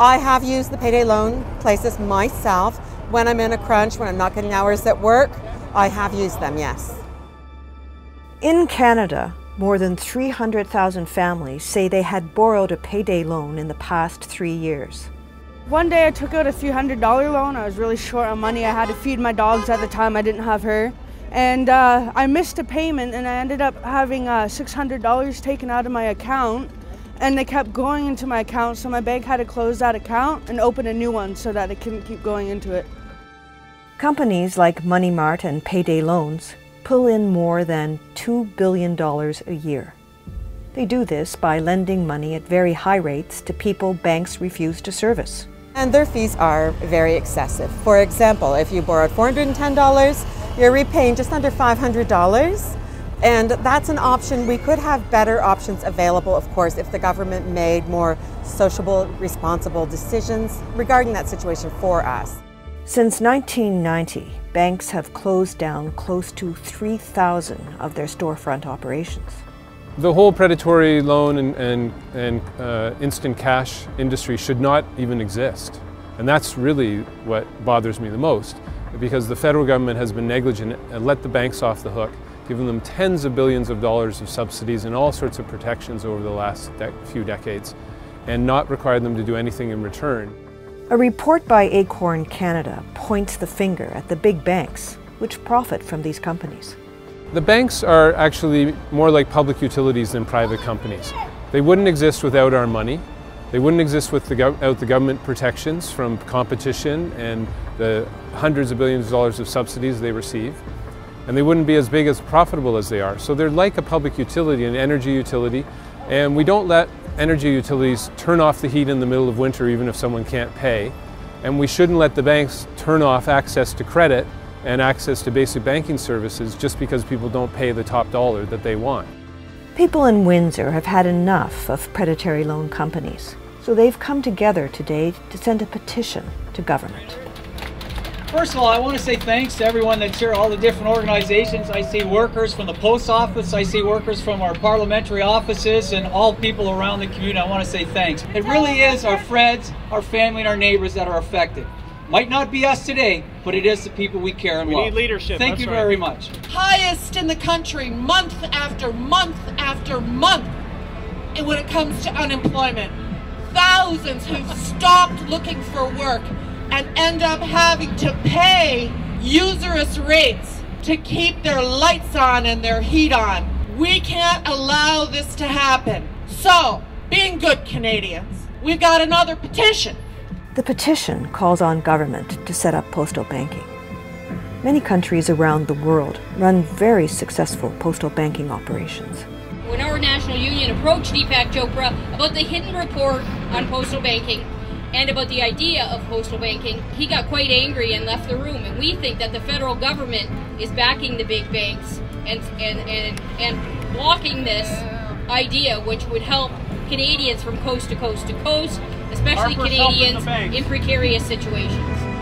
I have used the payday loan places myself when I'm in a crunch, when I'm not getting hours at work. I have used them, yes. In Canada, more than 300,000 families say they had borrowed a payday loan in the past 3 years. One day I took out a few $100 loan. I was really short on money. I had to feed my dogs at the time. I didn't have her. And I missed a payment and I ended up having $600 taken out of my account. And they kept going into my account, so my bank had to close that account and open a new one so that it couldn't keep going into it. Companies like Money Mart and Payday Loans pull in more than $2 billion a year. They do this by lending money at very high rates to people banks refuse to service. And their fees are very excessive. For example, if you borrowed $410, you're repaying just under $500. And that's an option. We could have better options available, of course, if the government made more sociable, responsible decisions regarding that situation for us. Since 1990, banks have closed down close to 3,000 of their storefront operations. The whole predatory loan and instant cash industry should not even exist. And that's really what bothers me the most, because the federal government has been negligent and let the banks off the hook, giving them tens of billions of dollars of subsidies and all sorts of protections over the last few decades, and not required them to do anything in return. A report by Acorn Canada points the finger at the big banks, which profit from these companies. The banks are actually more like public utilities than private companies. They wouldn't exist without our money. They wouldn't exist without the government protections from competition and the hundreds of billions of dollars of subsidies they receive. And they wouldn't be as big as profitable as they are. So they're like a public utility, an energy utility, and we don't let energy utilities turn off the heat in the middle of winter even if someone can't pay. And we shouldn't let the banks turn off access to credit and access to basic banking services just because people don't pay the top dollar that they want. People in Windsor have had enough of predatory loan companies, so they've come together today to send a petition to government. First of all, I want to say thanks to everyone that's here, all the different organizations. I see workers from the post office, I see workers from our parliamentary offices, and all people around the community. I want to say thanks. It really is our friends, our family, and our neighbors that are affected. Might not be us today, but it is the people we care and love. We need leadership. Thank you very much. Highest in the country, month after month after month, and when it comes to unemployment. Thousands who've stopped looking for work and end up having to pay usurious rates to keep their lights on and their heat on. We can't allow this to happen. So, being good Canadians, we've got another petition. The petition calls on government to set up postal banking. Many countries around the world run very successful postal banking operations. When our national union approached Deepak Chopra about the hidden report on postal banking and about the idea of postal banking, he got quite angry and left the room. And we think that the federal government is backing the big banks and blocking this idea, which would help Canadians from coast to coast to coast, especially Canadians in precarious situations.